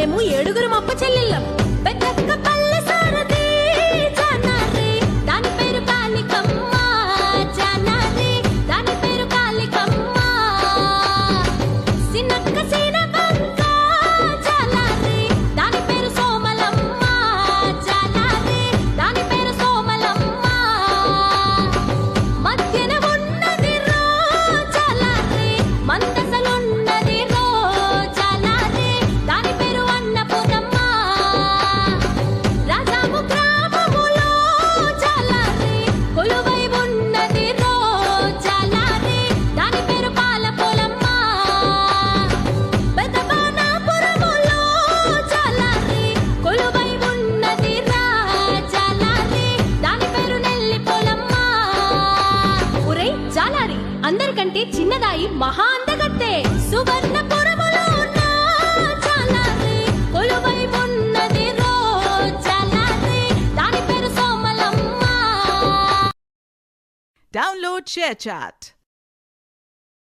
మేము 7 అప్ప చెల్లెళ్ళం. పెద్దక్క పల్లె సారథి జానారి, దాని పేరు కాళికమ్మ. జానారి, దాని పేరు కాళికమ్మ. సినక్క సీనబంక జాలారి, దాని పేరు సోమలమ్మ. జాలారి, దాని పేరు సోమలమ్మ. మధ్యన ఉన్నది రో జాలారి, మందసలున్నది రో జాలారి, దాని పేరు అన్నపూర్ణమ్మ. రాజాము గ్రామములో జాలారి, కొలువై ఉన్నది రో జాలారి, దాని పేరు పాలపోలమ్మ. పెదబాణాపురములో జాలారి, కొలువై ఉన్నది రా జాలారి, దాని పేరు నెల్లిపోలమ్మ. ఒరే జాలారి, అందరికంటే చిన్నదాయి మహా అందగత్తే. సువర్ణపురములో నా జాలారి, కొలువై ఉన్నది రో జాలారి, దాని పేరు సోమలమ్మ. Download ShareChat.